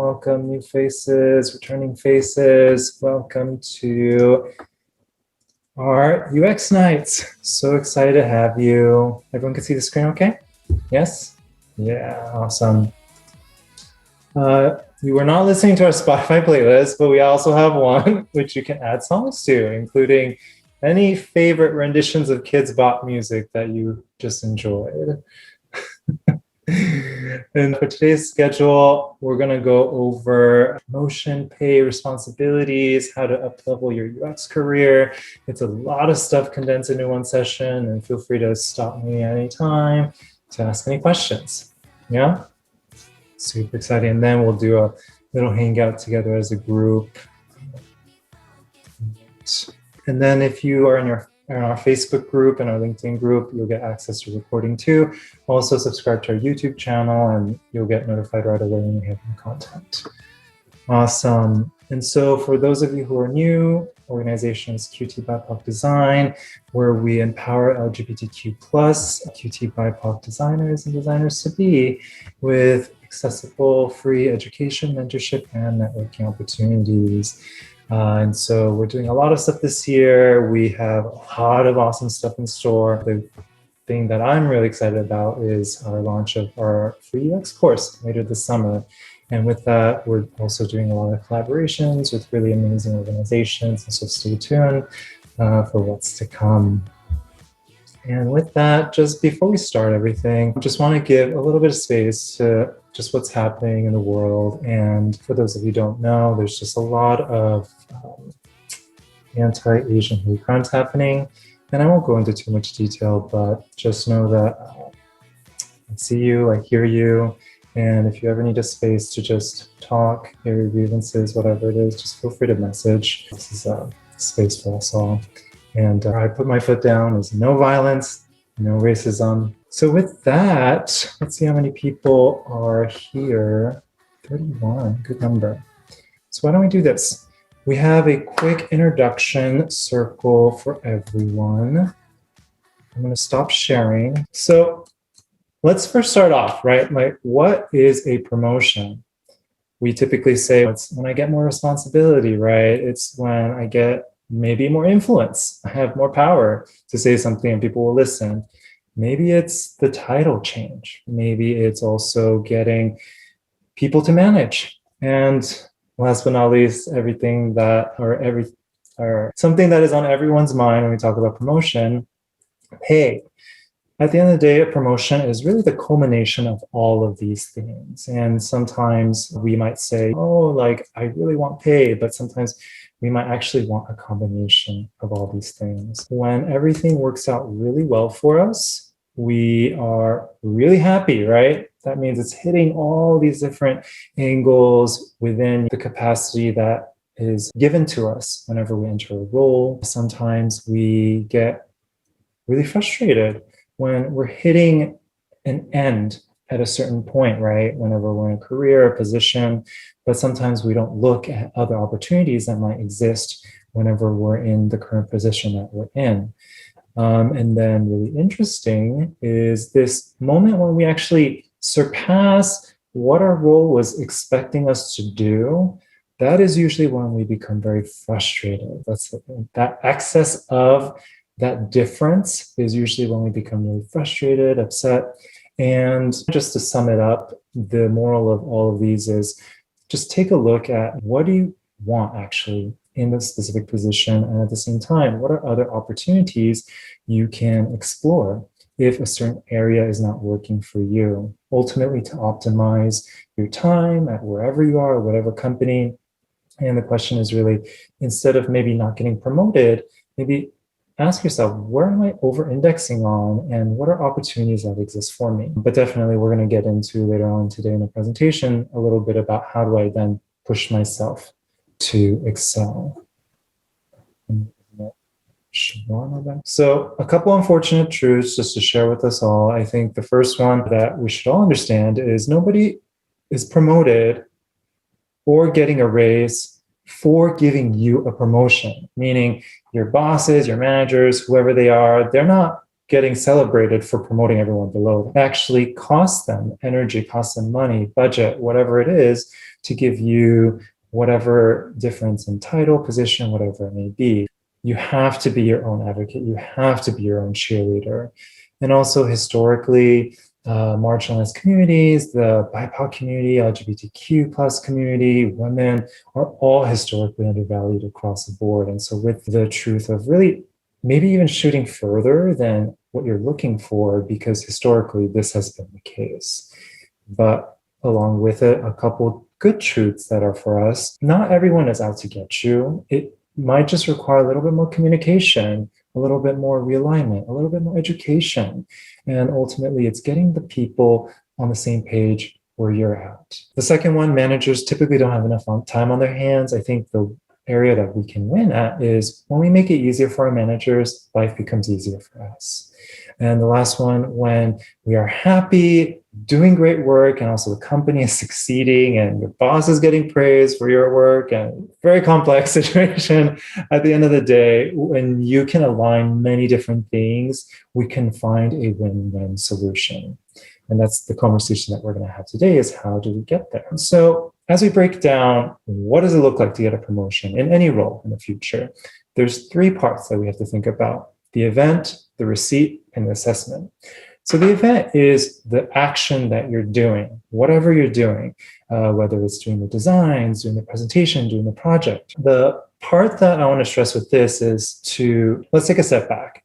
Welcome, new faces, returning faces. Welcome to our UX Nights. So excited to have you. Everyone can see the screen okay? Yes? Yeah, awesome. You were not listening to our Spotify playlist, but we also have one which you can add songs to, including any favorite renditions of Kids Bop music that you just enjoyed. And for today's schedule, we're going to go over promotion, pay, responsibilities, how to uplevel your UX career. It's a lot of stuff condensed into one session, and feel free to stop me anytime to ask any questions. Yeah? Super exciting. And then we'll do a little hangout together as a group. And then if you are in our Facebook group and our LinkedIn group, you'll get access to recording too. Also subscribe to our YouTube channel and you'll get notified right away when we have new content. Awesome. And so for those of you who are new, organization is QTBIPOC Design, where we empower LGBTQ+ QTBIPOC designers and designers to be with accessible, free education, mentorship, and networking opportunities. And so we're doing a lot of stuff this year. We have a lot of awesome stuff in store. The thing that I'm really excited about is our launch of our free UX course later this summer. And with that, we're also doing a lot of collaborations with really amazing organizations. And so stay tuned for what's to come. And with that, just before we start everything, I just want to give a little bit of space to just what's happening in the world. And for those of you who don't know, there's just a lot of anti-Asian hate crimes happening. And I won't go into too much detail, but just know that I see you, I hear you. And if you ever need a space to just talk, air your grievances, whatever it is, just feel free to message. This is a space for us all. And I put my foot down. There's no violence, no racism. So with that, let's see how many people are here. 31, good number. So why don't we do this? We have a quick introduction circle for everyone. I'm going to stop sharing. So let's first start off, right? Like, what is a promotion? We typically say it's when I get more responsibility, right? It's when I get maybe more influence. I have more power to say something and people will listen. Maybe it's the title change. Maybe it's also getting people to manage. And last but not least, something that is on everyone's mind when we talk about promotion, pay. At the end of the day, a promotion is really the culmination of all of these things. And sometimes we might say, oh, like, I really want pay, but sometimes we might actually want a combination of all these things. When everything works out really well for us, we are really happy, right? That means it's hitting all these different angles within the capacity that is given to us whenever we enter a role. Sometimes we get really frustrated when we're hitting an end at a certain point, right? Whenever we're in a career or position, but sometimes we don't look at other opportunities that might exist whenever we're in the current position that we're in. And then really interesting is this moment when we actually surpass what our role was expecting us to do. That is usually when we become very frustrated. That excess of that difference is usually when we become really frustrated, upset. And just to sum it up, the moral of all of these is just take a look at what do you want actually in the specific position, and at the same time, what are other opportunities you can explore if a certain area is not working for you, ultimately to optimize your time at wherever you are, whatever company. And the question is really, instead of maybe not getting promoted, maybe ask yourself, where am I over-indexing on and what are opportunities that exist for me? But definitely we're going to get into later on today in the presentation a little bit about how do I then push myself to excel. So a couple unfortunate truths just to share with us all. I think the first one that we should all understand is nobody is promoted or getting a raise for giving you a promotion, meaning your bosses, your managers, whoever they are, they're not getting celebrated for promoting everyone below. It actually costs them energy, costs them money, budget, whatever it is, to give you whatever difference in title, position, whatever it may be. You have to be your own advocate. You have to be your own cheerleader. And also historically, marginalized communities, the BIPOC community, LGBTQ plus community, women are all historically undervalued across the board. And so with the truth of really maybe even shooting further than what you're looking for, because historically this has been the case. But along with it, a couple good truths that are for us. Not everyone is out to get you. It might just require a little bit more communication, a little bit more realignment, a little bit more education. And ultimately, it's getting the people on the same page where you're at. The second one, managers typically don't have enough time on their hands. I think the area that we can win at is when we make it easier for our managers, life becomes easier for us. And the last one, when we are happy, doing great work, and also the company is succeeding and your boss is getting praise for your work, and very complex situation. At the end of the day, when you can align many different things, we can find a win-win solution. And that's the conversation that we're going to have today, is how do we get there? So as we break down, what does it look like to get a promotion in any role in the future? There's three parts that we have to think about: the event, the receipt, and the assessment. So the event is the action that you're doing, whatever you're doing, whether it's doing the designs, doing the presentation, doing the project. The part that I want to stress with this is let's take a step back.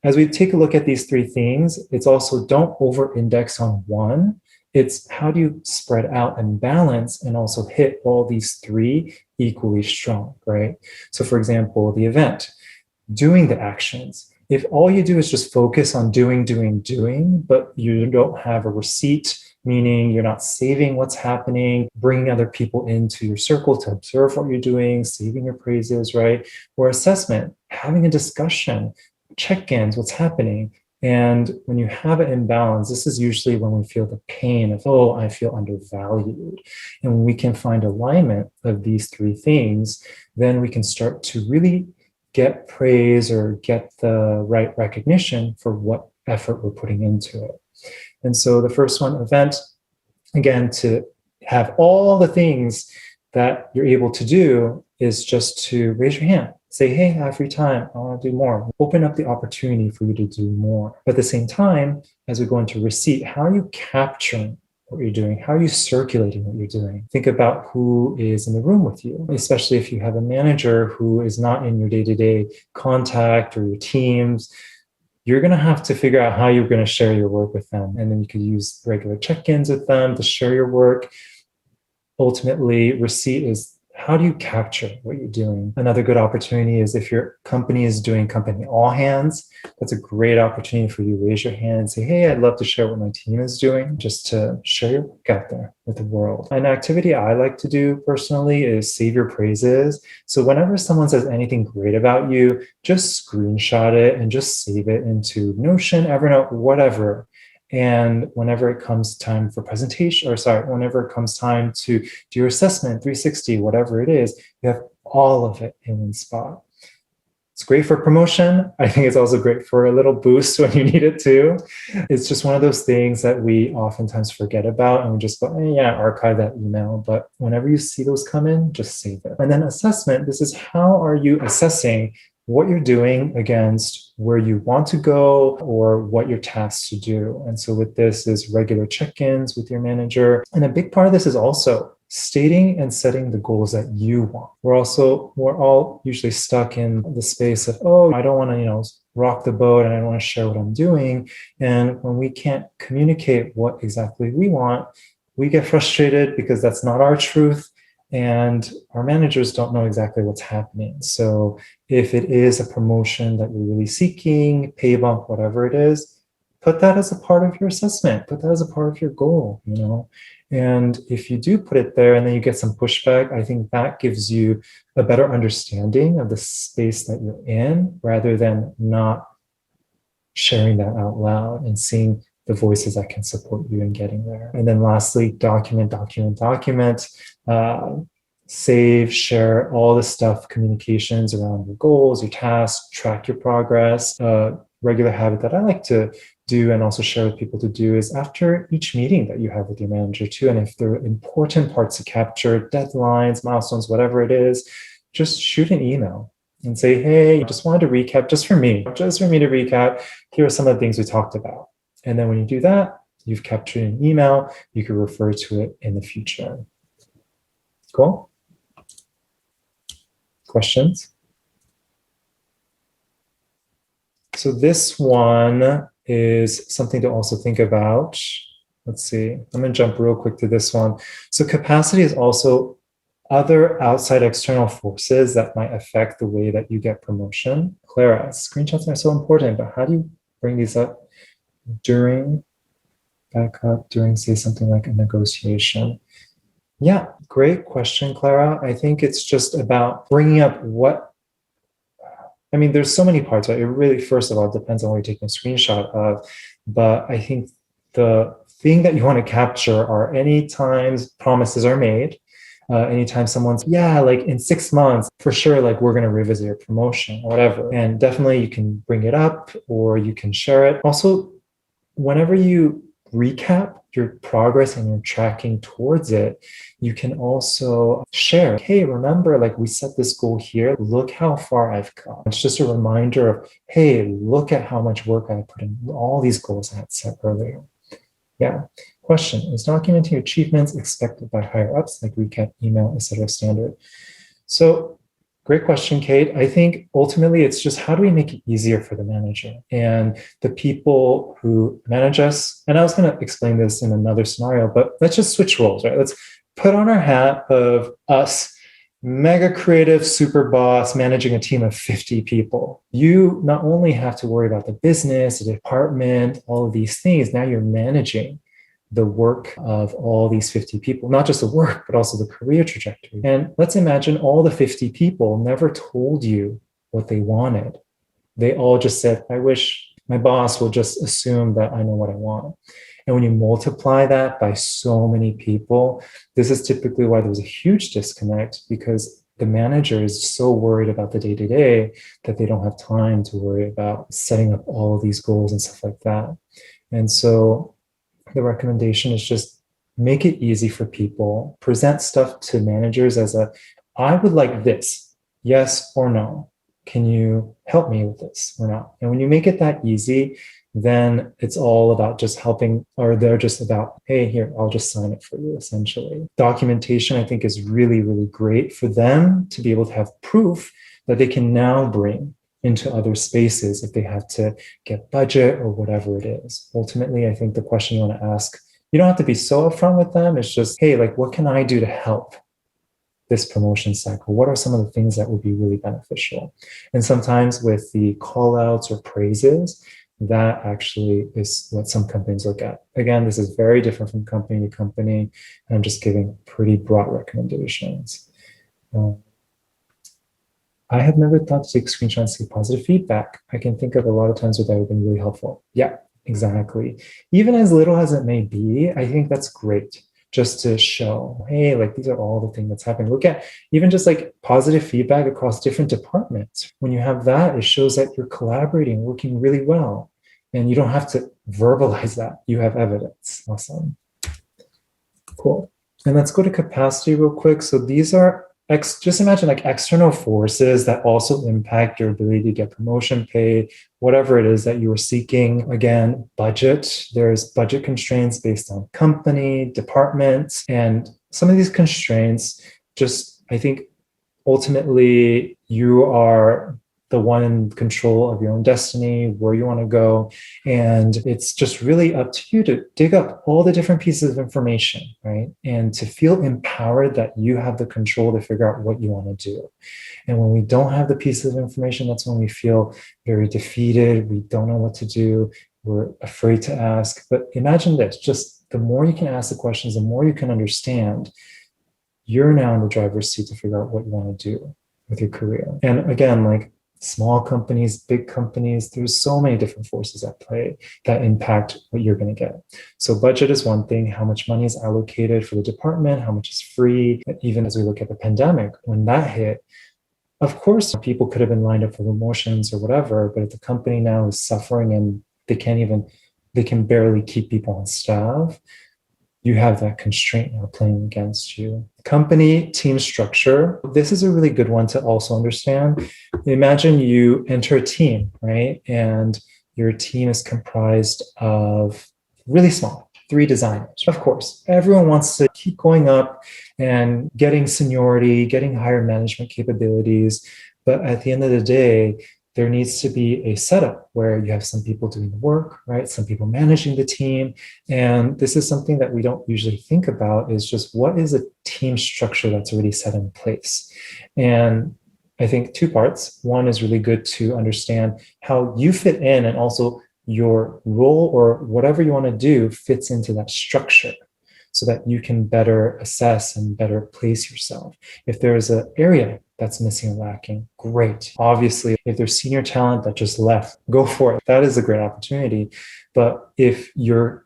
As we take a look at these three things, it's also don't over-index on one. It's how do you spread out and balance and also hit all these three equally strong, right? So for example, the event, doing the actions. If all you do is just focus on doing, but you don't have a receipt, meaning you're not saving what's happening, bringing other people into your circle to observe what you're doing, saving your praises, right? Or assessment, having a discussion, check-ins, what's happening. And when you have an imbalance, this is usually when we feel the pain of, oh, I feel undervalued. And when we can find alignment of these three things, then we can start to really get praise or get the right recognition for what effort we're putting into it. And so the first one, event, again, to have all the things that you're able to do is just to raise your hand. Say, hey, I have free time. I want to do more. Open up the opportunity for you to do more. But at the same time, as we go into receipt, how are you capturing what you're doing? How are you circulating what you're doing? Think about who is in the room with you, especially if you have a manager who is not in your day-to-day contact or your teams. You're going to have to figure out how you're going to share your work with them. And then you could use regular check-ins with them to share your work. Ultimately, receipt is how do you capture what you're doing? Another good opportunity is if your company is doing company all hands, that's a great opportunity for you to raise your hand and say, hey, I'd love to share what my team is doing, just to share your work out there with the world. An activity I like to do personally is save your praises. So whenever someone says anything great about you, just screenshot it and just save it into Notion, Evernote, whatever. And whenever it comes time for presentation, whenever it comes time to do your assessment, 360, whatever it is, you have all of it in one spot. It's great for promotion. I think it's also great for a little boost when you need it too. It's just one of those things that we oftentimes forget about and we just go, yeah, archive that email. But whenever you see those come in, just save it. And then assessment, this is how are you assessing what you're doing against where you want to go or what you're tasked to do. And so with this is regular check-ins with your manager. And a big part of this is also stating and setting the goals that you want. We're all usually stuck in the space of, oh, I don't want to, rock the boat and I don't want to share what I'm doing. And when we can't communicate what exactly we want, we get frustrated because that's not our truth. And our managers don't know exactly what's happening. So if it is a promotion that you're really seeking, pay bump, whatever it is, put that as a part of your assessment, put that as a part of your goal, And if you do put it there and then you get some pushback, I think that gives you a better understanding of the space that you're in rather than not sharing that out loud and seeing the voices that can support you in getting there. And then lastly, document. Save, share all the stuff, communications around your goals, your tasks, track your progress. Regular habit that I like to do and also share with people to do is after each meeting that you have with your manager too, and if there are important parts to capture, deadlines, milestones, whatever it is, just shoot an email and say, hey, just wanted to recap, just for me to recap, here are some of the things we talked about. And then when you do that, you've captured an email, you can refer to it in the future. Cool? Questions? So this one is something to also think about. Let's see, I'm going to jump real quick to this one. So capacity is also other outside external forces that might affect the way that you get promotion. Clara, screenshots are so important, but how do you bring these up during, back up during, say, something like a negotiation? Yeah, great question, Clara. I think it's just about bringing up what, I mean, there's so many parts, right? It really, first of all, depends on what you're taking a screenshot of. But I think the thing that you want to capture are any times promises are made, anytime someone's, yeah, like in 6 months, for sure, like we're going to revisit your promotion or whatever. And definitely you can bring it up or you can share it. Also, whenever you recap your progress and you're tracking towards it, you can also share, hey, remember, like we set this goal here, look how far I've come. It's just a reminder of, hey, look at how much work I put in all these goals I had set earlier. Yeah. Question, is documenting achievements expected by higher ups, like recap, email, etc. standard? So great question, Kate. I think ultimately it's just how do we make it easier for the manager and the people who manage us? And I was going to explain this in another scenario, but let's just switch roles, right? Let's put on our hat of us, mega creative super boss managing a team of 50 people. You not only have to worry about the business, the department, all of these things, now you're managing the work of all these 50 people, not just the work, but also the career trajectory. And let's imagine all the 50 people never told you what they wanted. They all just said, I wish my boss will just assume that I know what I want. And when you multiply that by so many people, this is typically why there's a huge disconnect, because the manager is so worried about the day-to-day that they don't have time to worry about setting up all of these goals and stuff like that. And so the recommendation is just make it easy for people, present stuff to managers as a, I would like this, yes or no. Can you help me with this or not? And when you make it that easy, then it's all about just helping, or they're just about, hey, here, I'll just sign it for you, essentially. Documentation, I think, is really, really great for them to be able to have proof that they can now bring into other spaces if they have to get budget or whatever it is. Ultimately, I think the question you want to ask, you don't have to be so upfront with them. It's just, hey, like, what can I do to help this promotion cycle? What are some of the things that would be really beneficial? And sometimes with the call outs or praises, that actually is what some companies look at. Again, this is very different from company to company. And I'm just giving pretty broad recommendations. I have never thought to take screenshots to get positive feedback. I can think of a lot of times where that would have been really helpful. Yeah, exactly. Even as little as it may be, I think that's great. Just to show, hey, like these are all the things that's happening. Look at even just like positive feedback across different departments. When you have that, it shows that you're collaborating, working really well. And you don't have to verbalize that. You have evidence. Awesome. Cool. And let's go to capacity real quick. So these are just imagine like external forces that also impact your ability to get promotion, pay, whatever it is that you are seeking. Again, budget. There's budget constraints based on company, departments, and some of these constraints just, I think, ultimately you are the one in control of your own destiny, where you want to go. And it's just really up to you to dig up all the different pieces of information, right? And to feel empowered that you have the control to figure out what you want to do. And when we don't have the pieces of information, that's when we feel very defeated. We don't know what to do. We're afraid to ask. But imagine this, just the more you can ask the questions, the more you can understand, you're now in the driver's seat to figure out what you want to do with your career. And again, like, small companies, big companies, there's so many different forces at play that impact what you're going to get. So budget is one thing, how much money is allocated for the department, how much is free. Even as we look at the pandemic, when that hit, of course, people could have been lined up for promotions or whatever, but if the company now is suffering and they can't even they can barely keep people on staff, you have that constraint now playing against you. Company team structure. This is a really good one to also understand. Imagine you enter a team, right? And your team is comprised of really small, 3 designers. Of course, everyone wants to keep going up and getting seniority, getting higher management capabilities. But at the end of the day, there needs to be a setup where you have some people doing the work, right? Some people managing the team. And this is something that we don't usually think about, is just what is a team structure that's already set in place? And I think 2 parts. One is really good to understand how you fit in, and also your role or whatever you want to do fits into that structure, so that you can better assess and better place yourself. If there's an area that's missing and lacking, great. Obviously, if there's senior talent that just left, go for it. That is a great opportunity. But if your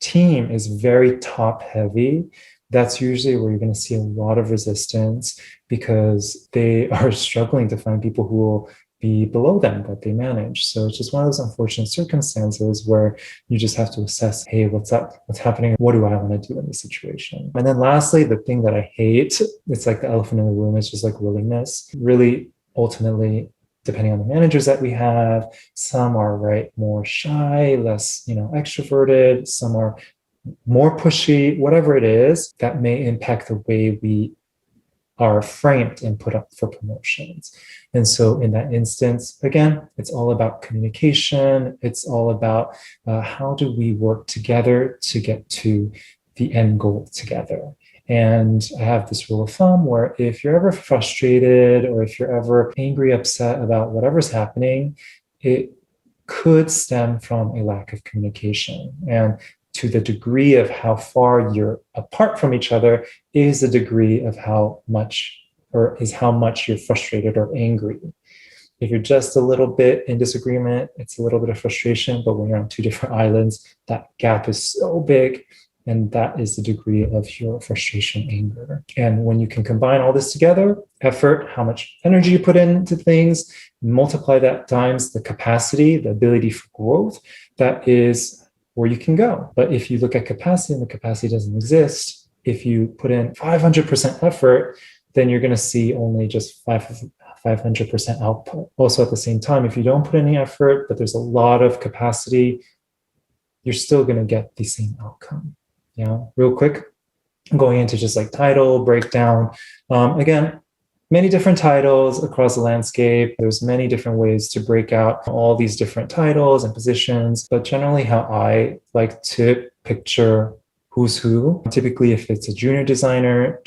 team is very top heavy, that's usually where you're going to see a lot of resistance, because they are struggling to find people who will be below them that they manage. So it's just one of those unfortunate circumstances where you just have to assess, hey, what's up? What's happening? What do I want to do in this situation? And then lastly, the thing that I hate, it's like the elephant in the room, is just like willingness. Really, ultimately, depending on the managers that we have, some are more shy, less, extroverted, some are more pushy, whatever it is, that may impact the way we are framed and put up for promotions. And so in that instance, again, it's all about communication. It's all about how do we work together to get to the end goal together. And I have this rule of thumb where if you're ever frustrated, or if you're ever angry, upset about whatever's happening, it could stem from a lack of communication. And to the degree of how far you're apart from each other is the degree of how much you're frustrated or angry. If you're just a little bit in disagreement, it's a little bit of frustration. But when you're on 2 different islands, that gap is so big. And that is the degree of your frustration, anger. And when you can combine all this together, effort, how much energy you put into things, multiply that times the capacity, the ability for growth, that is where you can go. But if you look at capacity and the capacity doesn't exist, if you put in 500% effort, then you're going to see only just 500% output. Also, at the same time, if you don't put any effort, but there's a lot of capacity, you're still going to get the same outcome. Real quick, going into just like title breakdown. Again, many different titles across the landscape. There's many different ways to break out all these different titles and positions, but generally how I like to picture who's who. Typically, if it's a junior designer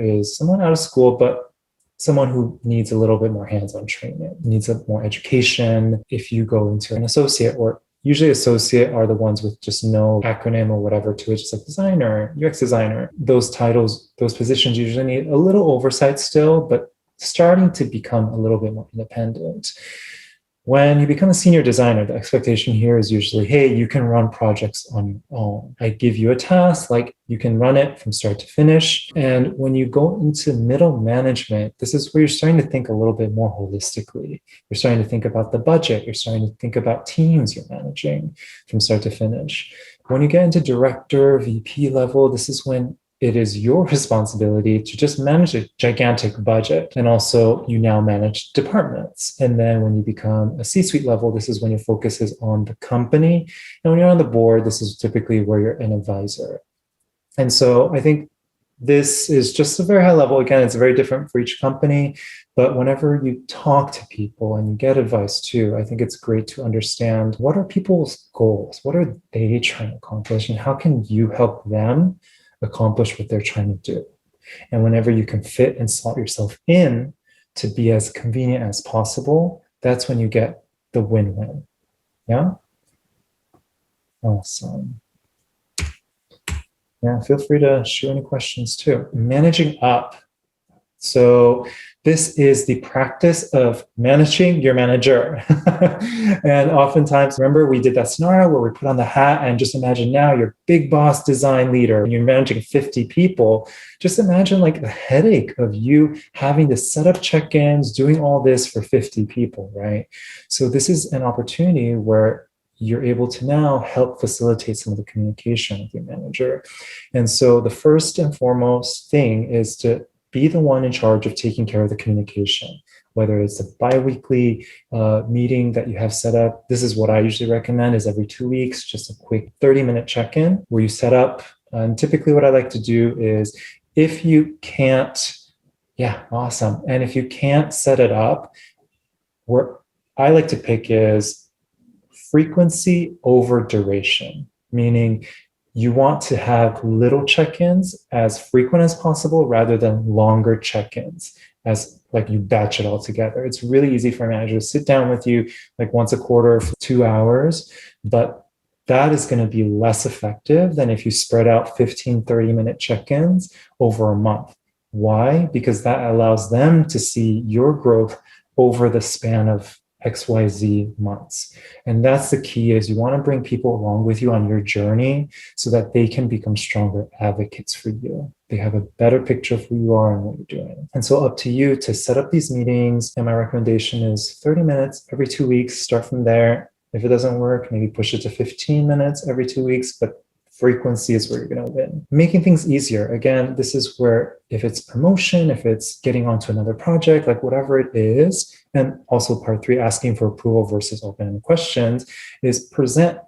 is someone out of school, but someone who needs a little bit more hands-on training, needs more education. If you go into an associate, or usually associate are the ones with just no acronym or whatever to it, just like designer, UX designer. Those titles, those positions usually need a little oversight still, but starting to become a little bit more independent. When you become a senior designer, the expectation here is usually, hey, you can run projects on your own. I give you a task, like you can run it from start to finish. And when you go into middle management, this is where you're starting to think a little bit more holistically. You're starting to think about the budget. You're starting to think about teams you're managing from start to finish. When you get into director, VP level, this is when it is your responsibility to just manage a gigantic budget. And also you now manage departments. And then when you become a C-suite level, this is when your focus is on the company. And when you're on the board, this is typically where you're an advisor. And so I think this is just a very high level. Again, it's very different for each company. But whenever you talk to people and you get advice too, I think it's great to understand what are people's goals? What are they trying to accomplish? And how can you help them accomplish what they're trying to do? And whenever you can fit and slot yourself in to be as convenient as possible, that's when you get the win-win. Yeah? Awesome. Yeah, feel free to shoot any questions too. Managing up. So this is the practice of managing your manager. And oftentimes, remember we did that scenario where we put on the hat, and just imagine now you're big boss design leader and you're managing 50 people. Just imagine like the headache of you having to set up check-ins, doing all this for 50 people, right? So this is an opportunity where you're able to now help facilitate some of the communication with your manager. And so the first and foremost thing is to be the one in charge of taking care of the communication, whether it's a bi-weekly meeting that you have set up. This is what I usually recommend, is every 2 weeks, just a quick 30-minute check-in where you set up. And typically what I like to do is, if you can't, yeah, awesome. And if you can't set it up, where I like to pick is frequency over duration, meaning you want to have little check-ins as frequent as possible rather than longer check-ins, as like you batch it all together. It's really easy for a manager to sit down with you like once a quarter for 2 hours, but that is going to be less effective than if you spread out 15, 30-minute check-ins over a month. Why? Because that allows them to see your growth over the span of XYZ months. And that's the key, is you want to bring people along with you on your journey so that they can become stronger advocates for you. They have a better picture of who you are and what you're doing. And so up to you to set up these meetings. And my recommendation is 30 minutes every 2 weeks. Start from there. If it doesn't work, maybe push it to 15 minutes every 2 weeks, but frequency is where you're going to win. Making things easier. Again, this is where, if it's promotion, if it's getting onto another project, like whatever it is, and also part 3, asking for approval versus open-ended questions, is present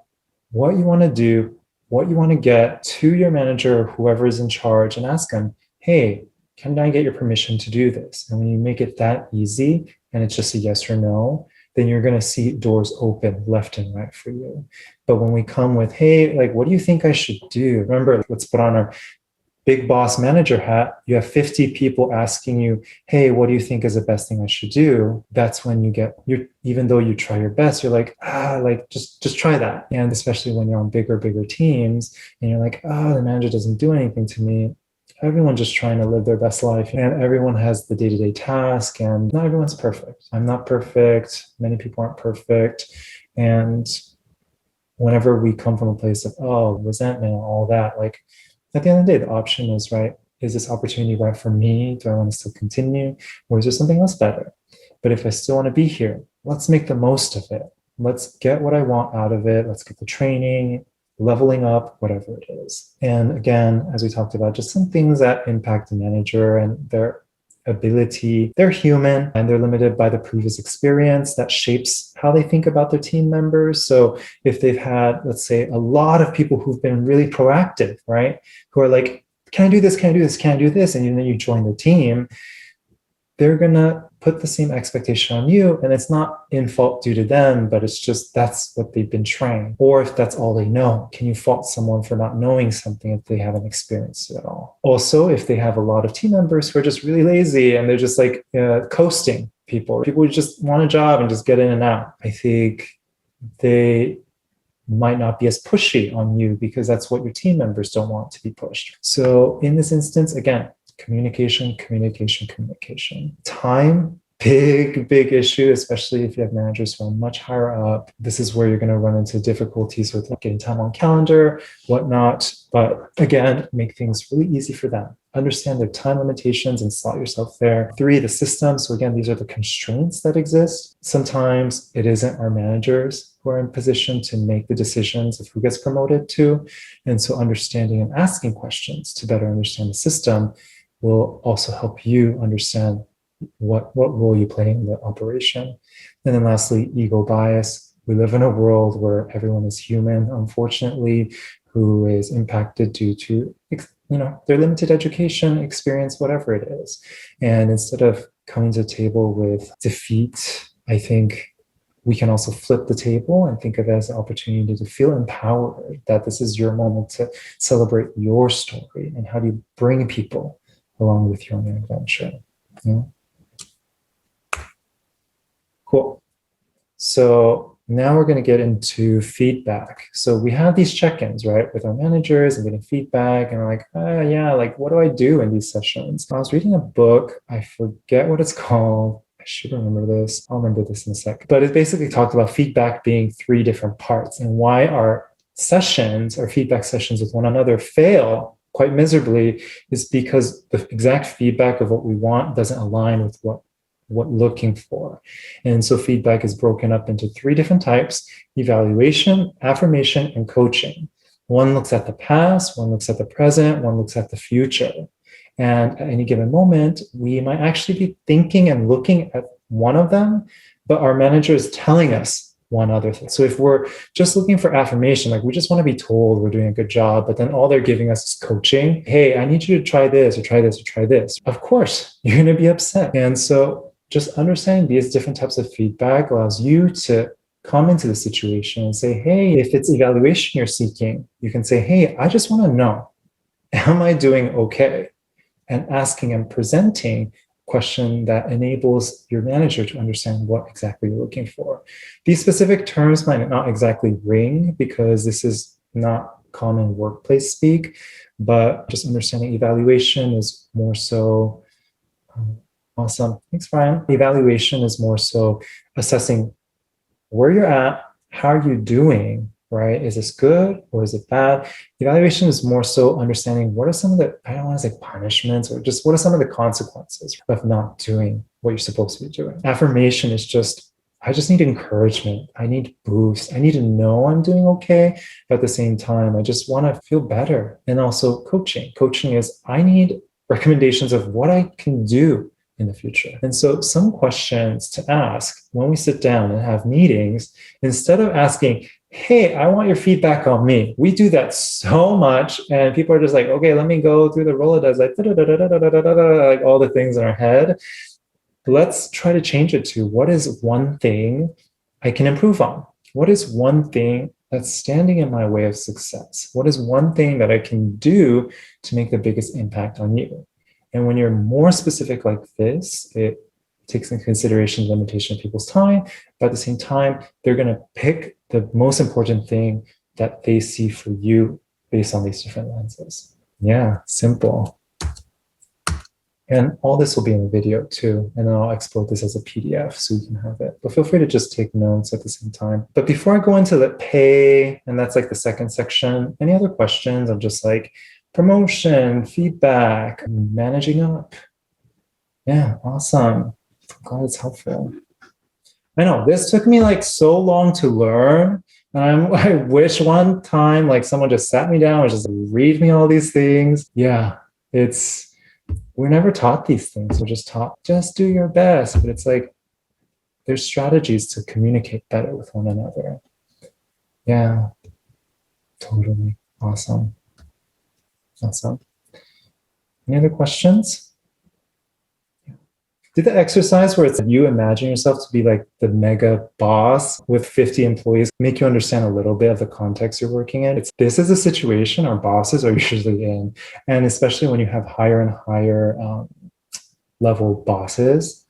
what you want to do, what you want to get to your manager or whoever is in charge, and ask them, hey, can I get your permission to do this? And when you make it that easy and it's just a yes or no, then you're going to see doors open left and right for you. But when we come with, hey, like, what do you think I should do? Remember, let's put on our big boss manager hat. You have 50 people asking you, hey, what do you think is the best thing I should do? That's when even though you try your best, you're like, just try that. And especially when you're on bigger teams and you're like, the manager doesn't do anything to me. Everyone's just trying to live their best life, and everyone has the day-to-day task, and not everyone's perfect. I'm not perfect. Many people aren't perfect. And whenever we come from a place of, resentment and all that, like, at the end of the day, the option is, right, is this opportunity right for me? Do I want to still continue? Or is there something else better? But if I still want to be here, let's make the most of it. Let's get what I want out of it. Let's get the training, leveling up, whatever it is. And again, as we talked about, just some things that impact the manager and their ability. They're human and they're limited by the previous experience that shapes how they think about their team members. So if they've had, let's say, a lot of people who've been really proactive, right? Who are like, can I do this? Can I do this? Can I do this? And then you join the team, they're going to put the same expectation on you. And it's not in fault due to them, but it's just that's what they've been trained. Or if that's all they know, can you fault someone for not knowing something if they haven't experienced it at all? Also, if they have a lot of team members who are just really lazy and they're just like coasting people who just want a job and just get in and out, I think they might not be as pushy on you because that's what your team members don't want to be pushed. So in this instance, again, communication. Time, big issue, especially if you have managers who are much higher up. This is where you're going to run into difficulties with getting time on calendar, whatnot. But again, make things really easy for them. Understand their time limitations and slot yourself there. 3, the system. So again, these are the constraints that exist. Sometimes it isn't our managers who are in position to make the decisions of who gets promoted to. And so understanding and asking questions to better understand the system will also help you understand what role you play in the operation. And then lastly, ego bias. We live in a world where everyone is human, unfortunately, who is impacted due to their limited education, experience, whatever it is. And instead of coming to the table with defeat, I think we can also flip the table and think of it as an opportunity to feel empowered, that this is your moment to celebrate your story and how do you bring people along with you on your adventure. Yeah. Cool. So now we're going to get into feedback. So we have these check-ins, right, with our managers and getting feedback, and we're like, what do I do in these sessions? I was reading a book. I forget what it's called. I should remember this. I'll remember this in a sec. But it basically talked about feedback being 3 different parts, and why our sessions or feedback sessions with one another fail quite miserably is because the exact feedback of what we want doesn't align with what what looking for. And so feedback is broken up into 3 different types: evaluation, affirmation, and coaching. One looks at the past, one looks at the present, one looks at the future. And at any given moment, we might actually be thinking and looking at one of them, but our manager is telling us one other thing. So if we're just looking for affirmation, like we just want to be told we're doing a good job, but then all they're giving us is coaching. Hey, I need you to try this or try this or try this. Of course, you're going to be upset. And so just understanding these different types of feedback allows you to come into the situation and say, hey, if it's evaluation you're seeking, you can say, hey, I just want to know, am I doing okay? And asking and presenting a question that enables your manager to understand what exactly you're looking for. These specific terms might not exactly ring because this is not common workplace speak, but just understanding evaluation is more so awesome. Thanks, Brian. Evaluation is more so assessing where you're at, how are you doing, right? Is this good or is it bad? Evaluation is more so understanding what are some of the, I don't want to say punishments, or just what are some of the consequences of not doing what you're supposed to be doing. Affirmation is just, I just need encouragement. I need boost. I need to know I'm doing okay. But at the same time, I just want to feel better. And also coaching. Coaching is, I need recommendations of what I can do in the future. And so some questions to ask when we sit down and have meetings, instead of asking, hey, I want your feedback on me. We do that so much. And people are just like, okay, let me go through the Rolodex, like all the things in our head. Let's try to change it to, what is one thing I can improve on? What is one thing that's standing in my way of success? What is one thing that I can do to make the biggest impact on you? And when you're more specific like this, it takes into consideration the limitation of people's time, but at the same time, they're going to pick the most important thing that they see for you based on these different lenses. Yeah, simple. And all this will be in the video too, and then I'll export this as a PDF so you can have it. But feel free to just take notes at the same time. But before I go into the pay, and that's like the second section, any other questions? I'm just like, promotion, feedback, managing up. Yeah, awesome. I'm glad it's helpful. I know this took me like so long to learn. And I wish one time like someone just sat me down and just read me all these things. Yeah, we're never taught these things. We're just taught, just do your best. But it's like, there's strategies to communicate better with one another. Yeah, totally. Awesome. Awesome. Any other questions? Did the exercise where it's you imagine yourself to be like the mega boss with 50 employees make you understand a little bit of the context you're working in? This is a situation our bosses are usually in. And especially when you have higher and higher level bosses,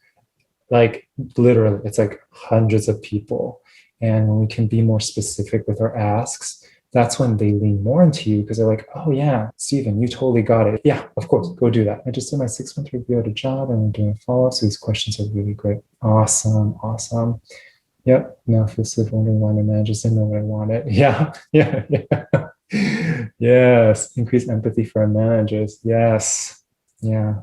like literally, it's like hundreds of people. And when we can be more specific with our asks, that's when they lean more into you because they're like, oh yeah, Stephen, you totally got it. Yeah, of course, go do that. I just did my 6-month review at a job and I'm doing follow-up. So these questions are really great. Awesome, awesome. Yep, now I feel so wondering why my managers didn't know what I wanted. Yeah, yeah, yeah. Yes, increase empathy for our managers. Yes, yeah,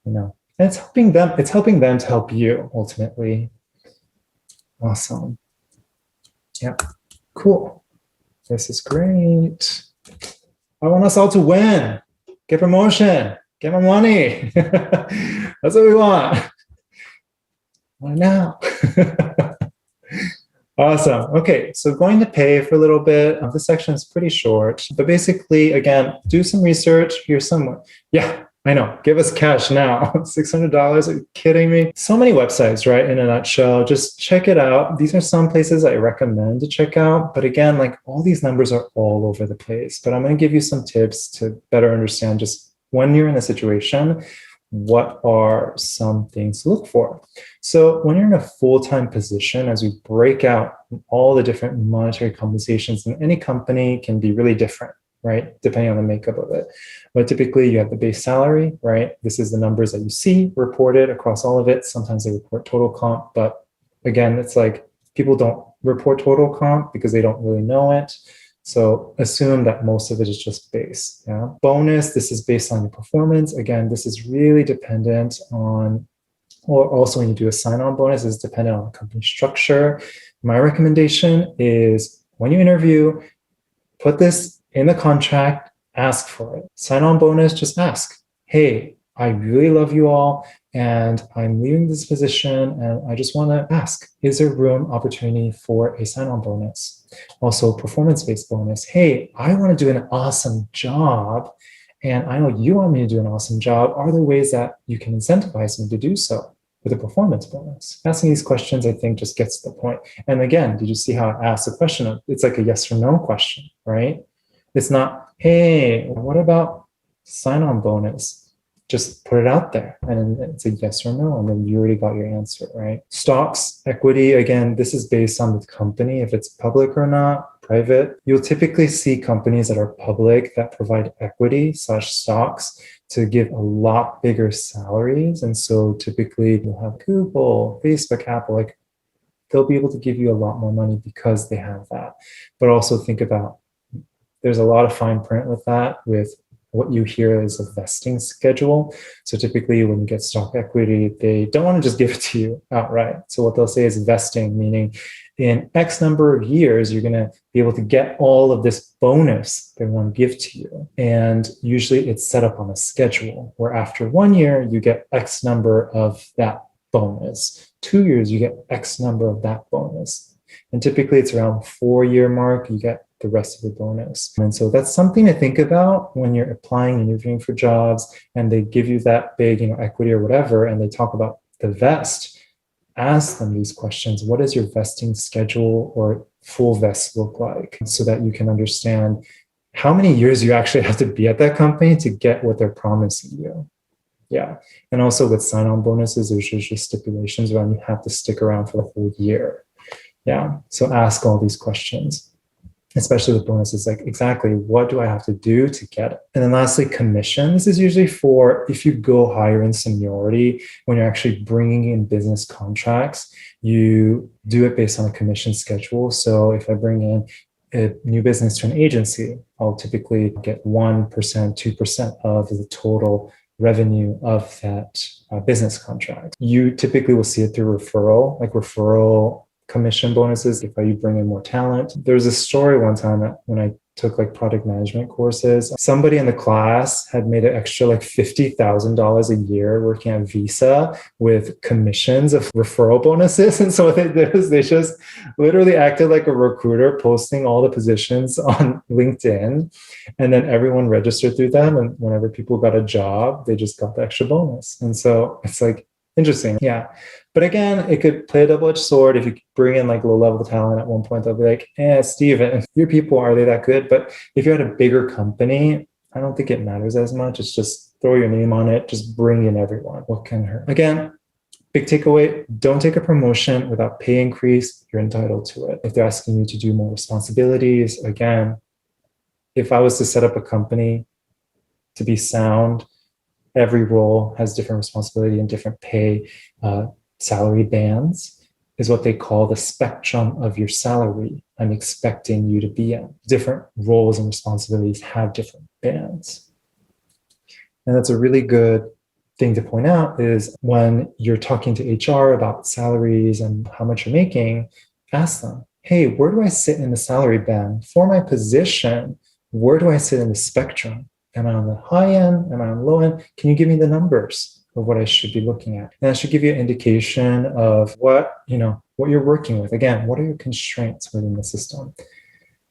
you know. And it's helping them to help you ultimately. Awesome. Yeah, cool. This is great. I want us all to win, get promotion, get more money. That's what we want. Why now? Awesome. Okay, so going to pay for a little bit. This section is pretty short, but basically, again, do some research. Here's some. Yeah, I know. Give us cash now. $600? Are you kidding me? So many websites, right? In a nutshell, just check it out. These are some places I recommend to check out. But again, like all these numbers are all over the place. But I'm going to give you some tips to better understand just when you're in a situation, what are some things to look for? So when you're in a full-time position, as we break out all the different monetary compensations in any company can be really different, right? Depending on the makeup of it. But typically you have the base salary, right? This is the numbers that you see reported across all of it. Sometimes they report total comp, but again, it's like people don't report total comp because they don't really know it. So assume that most of it is just base. Yeah. Bonus, this is based on your performance. Again, this is really dependent on Or also when you do a sign-on bonus, is dependent on company structure. My recommendation is when you interview, put this in the contract, ask for it. Sign-on bonus, just ask, hey, I really love you all, and I'm leaving this position, and I just want to ask, is there room, opportunity for a sign-on bonus? Also, performance-based bonus. Hey, I want to do an awesome job, and I know you want me to do an awesome job. Are there ways that you can incentivize me to do so with a performance bonus? Asking these questions, I think, just gets to the point. And again, did you see how I asked the question? It's like a yes or no question, right? It's not, hey, what about sign-on bonus? Just put it out there, and it's a yes or no, and then you already got your answer, right? Stocks, equity, again, this is based on the company, if it's public or not, private. You'll typically see companies that are public that provide equity/stocks to give a lot bigger salaries. And so typically you'll have Google, Facebook, Apple, like they'll be able to give you a lot more money because they have that. But also think about, there's a lot of fine print with that, with what you hear is a vesting schedule. So typically when you get stock equity, they don't want to just give it to you outright. So what they'll say is vesting, meaning in X number of years, you're going to be able to get all of this bonus they want to give to you. And usually it's set up on a schedule where after 1 year, you get X number of that bonus. 2 years, you get X number of that bonus. And typically it's around 4-year mark, you get the rest of the bonus. And so that's something to think about when you're applying and interviewing for jobs and they give you that big, equity or whatever, and they talk about the vest. Ask them these questions. What does your vesting schedule or full vest look like, so that you can understand how many years you actually have to be at that company to get what they're promising you. Yeah. And also with sign-on bonuses, there's usually stipulations around you have to stick around for the whole year. Yeah. So ask all these questions, especially with bonuses, like exactly what do I have to do to get it? And then lastly, commission. This is usually for if you go higher in seniority, when you're actually bringing in business contracts, you do it based on a commission schedule. So if I bring in a new business to an agency, I'll typically get 1%, 2% of the total revenue of that business contract. You typically will see it through referral, like referral commission bonuses if you bring in more talent. There was a story one time that when I took like product management courses, somebody in the class had made an extra like $50,000 a year working at Visa with commissions of referral bonuses. And so what they did is they just literally acted like a recruiter, posting all the positions on LinkedIn, and then everyone registered through them. And whenever people got a job, they just got the extra bonus. And so it's like interesting. Yeah. But again, it could play a double-edged sword. If you bring in like low-level talent at one point, they'll be like, Steven, your people, are they that good? But if you're at a bigger company, I don't think it matters as much. It's just throw your name on it. Just bring in everyone. What can hurt? Again, big takeaway, don't take a promotion without pay increase. You're entitled to it. If they're asking you to do more responsibilities, again, if I was to set up a company to be sound, every role has different responsibility and different pay. Salary bands is what they call the spectrum of your salary I'm expecting you to be in. Different roles and responsibilities have different bands. And that's a really good thing to point out is when you're talking to HR about salaries and how much you're making, ask them, hey, where do I sit in the salary band? For my position, where do I sit in the spectrum? Am I on the high end? Am I on the low end? Can you give me the numbers of what I should be looking at? And that should give you an indication of what you're working with. Again, what are your constraints within the system?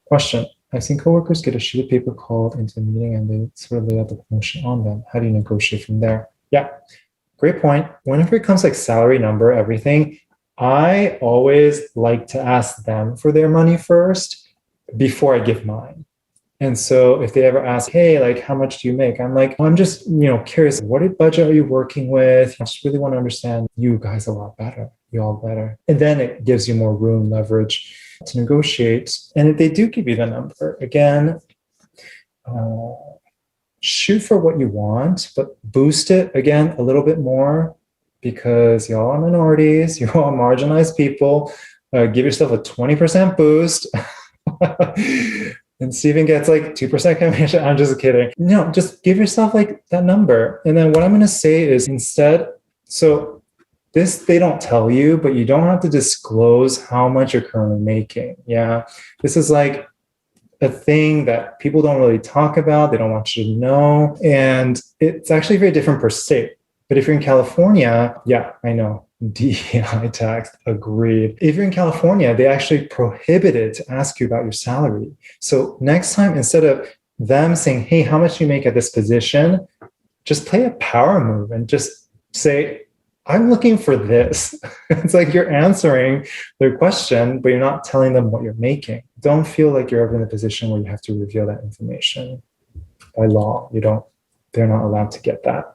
Question. I've seen coworkers get a sheet of paper called into a meeting and they sort of lay out the promotion on them. How do you negotiate from there? Yeah, great point. Whenever it comes like salary number, everything, I always like to ask them for their money first before I give mine. And so if they ever ask, hey, like, how much do you make? I'm like, I'm just, curious, what budget are you working with? I just really want to understand you guys a lot better, you all better. And then it gives you more room, leverage to negotiate. And if they do give you the number, again, shoot for what you want, but boost it again a little bit more because y'all are minorities, you're all marginalized people. Give yourself a 20% boost. And Steven gets like 2% commission. I'm just kidding. No, just give yourself like that number. And then what I'm going to say is instead, so this they don't tell you, but you don't have to disclose how much you're currently making. Yeah. This is like a thing that people don't really talk about. They don't want you to know. And it's actually very different per state. But if you're in California, yeah, I know. DEI tax, agreed. If you're in California, they actually prohibited to ask you about your salary. So next time, instead of them saying, hey, how much do you make at this position? Just play a power move and just say, I'm looking for this. It's like you're answering their question, but you're not telling them what you're making. Don't feel like you're ever in a position where you have to reveal that information. By law, they're not allowed to get that.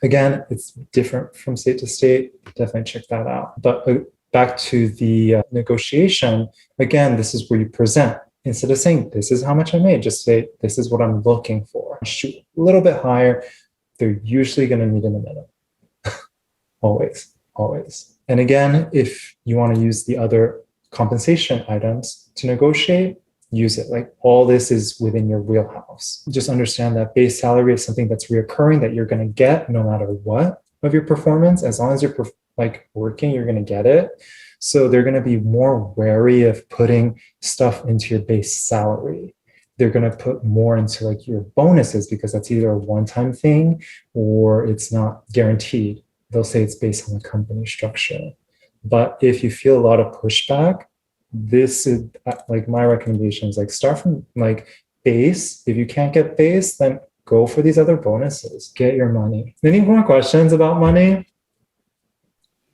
Again, it's different from state to state. Definitely check that out. But back to the negotiation, again, this is where you present. Instead of saying, this is how much I made, just say, this is what I'm looking for. Shoot a little bit higher. They're usually going to meet in the middle. Always, always. And again, if you want to use the other compensation items to negotiate, use it. Like all this is within your wheelhouse. Just understand that base salary is something that's reoccurring that you're going to get no matter what of your performance. As long as you're working, you're going to get it. So they're going to be more wary of putting stuff into your base salary. They're going to put more into like your bonuses because that's either a one-time thing or it's not guaranteed. They'll say it's based on the company structure. But if you feel a lot of pushback, this is like my recommendations, like start from like base. If you can't get base, then go for these other bonuses. Get your money. Any more questions about money?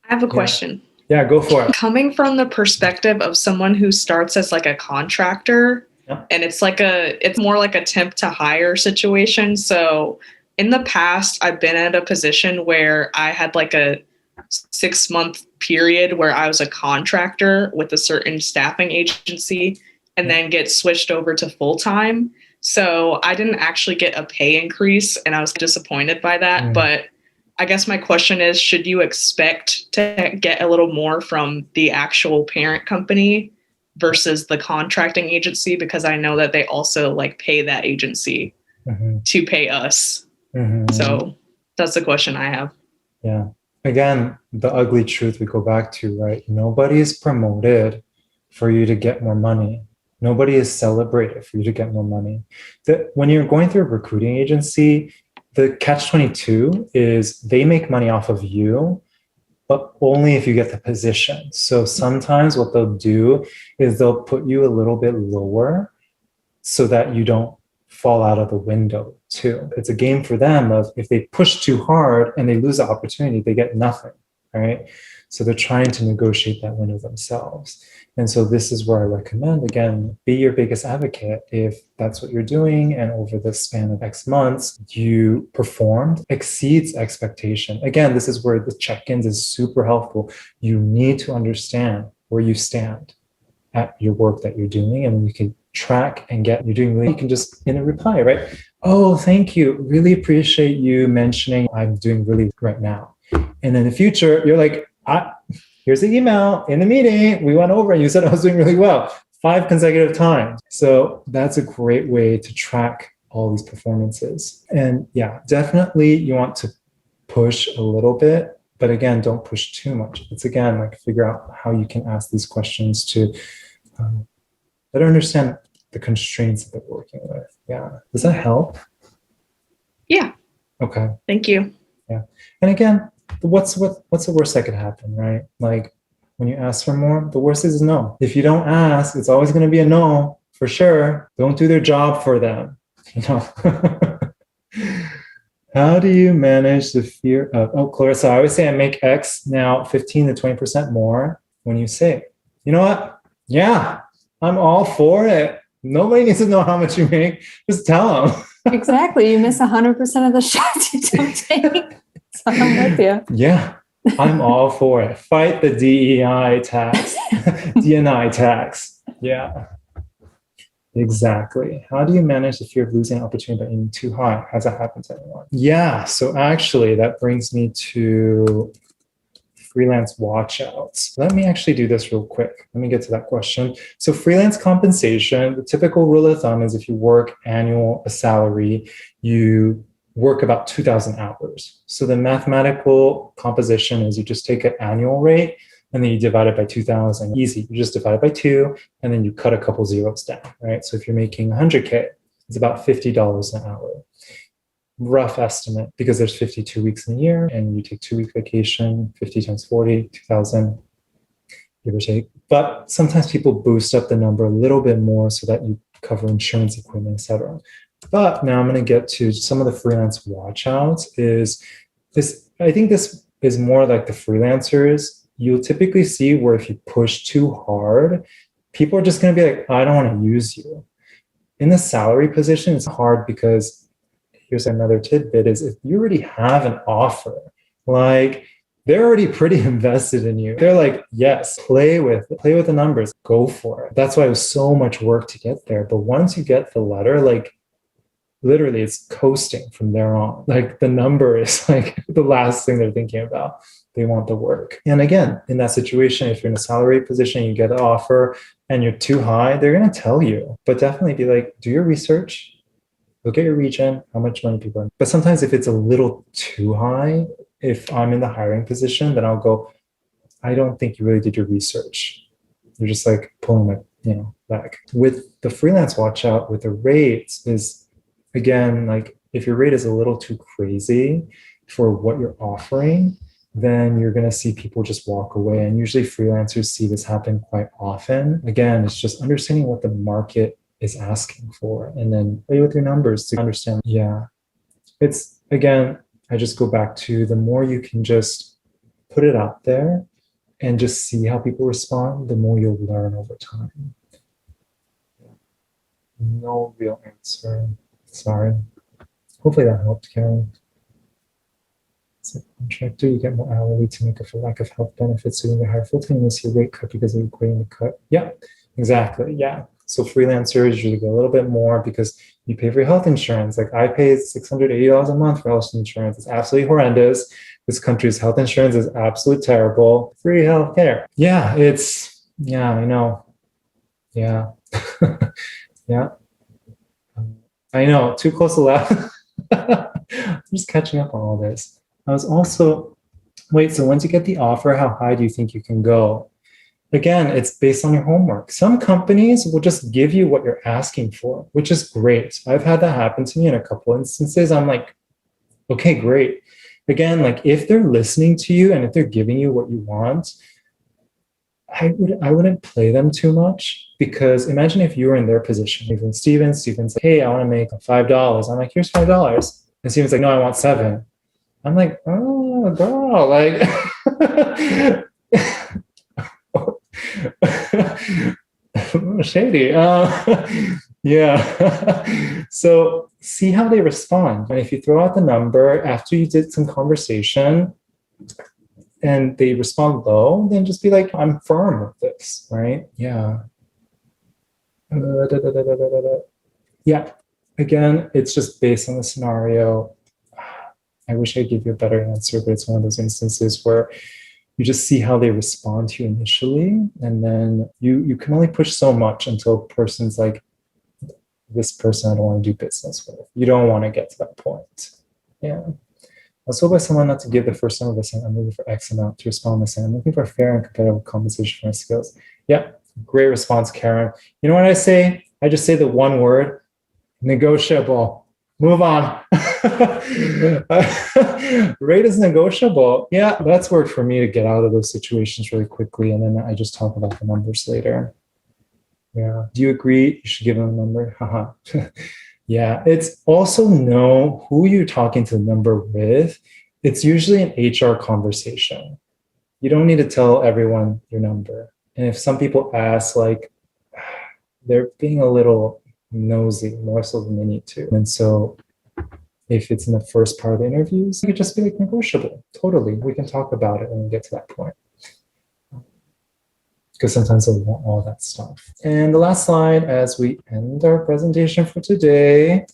I have a question. Yeah, go for it. Coming from the perspective of someone who starts as like a contractor, and it's more like a temp to hire situation. So in the past, I've been at a position where I had like a 6-month period where I was a contractor with a certain staffing agency and then get switched over to full-time. So I didn't actually get a pay increase and I was disappointed by that. But I guess my question is, should you expect to get a little more from the actual parent company versus the contracting agency? Because I know that they also like pay that agency to pay us. So that's the question I have. Yeah. Again, the ugly truth we go back to, right? Nobody is promoted for you to get more money. Nobody is celebrated for you to get more money. When you're going through a recruiting agency, the catch-22 is they make money off of you, but only if you get the position. So sometimes what they'll do is they'll put you a little bit lower so that you don't fall out of the window too. It's a game for them of if they push too hard and they lose the opportunity, they get nothing, right? So they're trying to negotiate that window themselves. And so this is where I recommend, again, be your biggest advocate. If that's what you're doing and over the span of X months, you performed, exceeds expectation. Again, this is where the check-ins is super helpful. You need to understand where you stand at your work that you're doing, and you can track and get you're doing really, you can just in a reply, right? Oh, thank you. Really appreciate you mentioning I'm doing really right now. And in the future, you're like, here's the email in the meeting. We went over and you said I was doing really well 5 consecutive times. So that's a great way to track all these performances. And yeah, definitely you want to push a little bit, but again, don't push too much. It's again, like figure out how you can ask these questions to better understand the constraints that they're working with. Yeah. Does that help? Yeah. Okay. Thank you. Yeah. And again, what's the worst that could happen, right? Like when you ask for more, the worst is no. If you don't ask, it's always going to be a no for sure. Don't do their job for them. You know. How do you manage the fear of, Clarissa, I always say I make X now 15 to 20% more when you say, you know what? Yeah, I'm all for it. Nobody needs to know how much you make. Just tell them. Exactly. You miss 100% of the shots you don't take. So I'm with you. Yeah, I'm all for it. Fight the DEI tax, DNI tax. Yeah, exactly. How do you manage the fear of losing an opportunity by aiming too high? Has that happened to anyone? Yeah, so actually that brings me to freelance watchouts. Let me actually do this real quick. Let me get to that question. So freelance compensation, the typical rule of thumb is if you work a salary, you work about 2,000 hours. So the mathematical composition is you just take an annual rate and then you divide it by 2,000. Easy. You just divide it by 2 and then you cut a couple zeros down, right? So if you're making 100K, it's about $50 an hour. Rough estimate, because there's 52 weeks in a year and you take 2-week vacation, 50 times 40, 2,000, give or take. But sometimes people boost up the number a little bit more so that you cover insurance, equipment, etc. But now I'm going to get to some of the freelance watch outs. I think this is more like the freelancers. You'll typically see where if you push too hard, people are just going to be like, I don't want to use you. In the salary position, it's hard because here's another tidbit is if you already have an offer, like they're already pretty invested in you. They're like, yes, play with the numbers, go for it. That's why it was so much work to get there. But once you get the letter, like literally it's coasting from there on. Like the number is like the last thing they're thinking about. They want the work. And again, in that situation, if you're in a salary position, you get an offer and you're too high, they're going to tell you. But definitely be like, do your research, look at your region, how much money people are. But sometimes if it's a little too high, if I'm in the hiring position, then I'll go, I don't think you really did your research. You're just like pulling my back. With the freelance watch out, with the rates is, again, like if your rate is a little too crazy for what you're offering, then you're going to see people just walk away. And usually freelancers see this happen quite often. Again, it's just understanding what the market is asking for and then play with your numbers to understand. Yeah. It's, again, I just go back to the more you can just put it out there and just see how people respond, the more you'll learn over time. No real answer. Sorry. Hopefully that helped, Karen. As a contractor, you get more hourly to make up for lack of health benefits. So when you hire full-time, you'll see a rate cut because they're equating the cut. Yeah, exactly. Yeah. So freelancers usually get a little bit more because you pay for your health insurance. Like I pay $680 a month for health insurance. It's absolutely horrendous. This country's health insurance is absolutely terrible. Free healthcare. Yeah, I know. Yeah. Yeah. I know, too close to laugh. I'm just catching up on all this. I was also, so once you get the offer, how high do you think you can go? Again, it's based on your homework. Some companies will just give you what you're asking for, which is great. I've had that happen to me in a couple instances. I'm like, okay, great. Again, like if they're listening to you and if they're giving you what you want, I wouldn't play them too much, because imagine if you were in their position. Even Steven's like, hey, I want to make $5. I'm like, here's $5. And Steven's like, no, I want $7. I'm like, oh, girl, like, shady. Yeah. So see how they respond. And if you throw out the number after you did some conversation and they respond low, then just be like, I'm firm with this, right? Yeah. Yeah. Again, it's just based on the scenario. I wish I'd give you a better answer, but it's one of those instances where you just see how they respond to you initially. And then you can only push so much until a person's like, this person I don't want to do business with. You don't want to get to that point. Yeah. I was told by someone not to give the first number by saying, I'm looking for X amount, to respond by saying, I'm looking for a fair and competitive compensation for my skills. Yeah. Great response, Karen. You know what I say? I just say the one word, negotiable. Move on. Rate is negotiable. Yeah, that's worked for me to get out of those situations really quickly. And then I just talk about the numbers later. Yeah. Do you agree? You should give them a number. Haha. Yeah. It's also know who you're talking to the number with. It's usually an HR conversation. You don't need to tell everyone your number. And if some people ask, like, they're being a little nosy, more so than they need to. And so if it's in the first part of the interviews, you could just be like, negotiable. Totally. We can talk about it when we get to that point. Because sometimes they'll want all that stuff. And the last slide, as we end our presentation for today,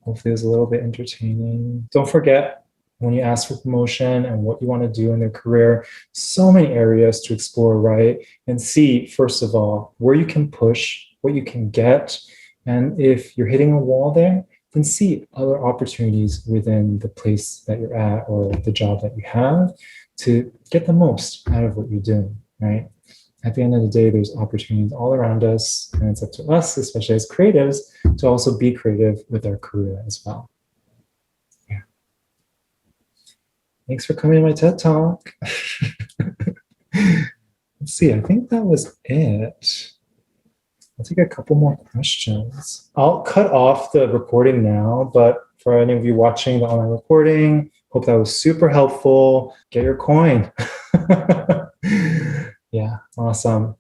hopefully it was a little bit entertaining. Don't forget, when you ask for promotion and what you want to do in their career, so many areas to explore, right? And see, first of all, where you can push, what you can get. And if you're hitting a wall there, and see other opportunities within the place that you're at or the job that you have to get the most out of what you're doing, right? At the end of the day, there's opportunities all around us, and it's up to us, especially as creatives, to also be creative with our career as well. Yeah. Thanks for coming to my TED Talk. Let's see, I think that was it. I'll take a couple more questions. I'll cut off the recording now, but for any of you watching the online recording, hope that was super helpful. Get your coin. Yeah, awesome.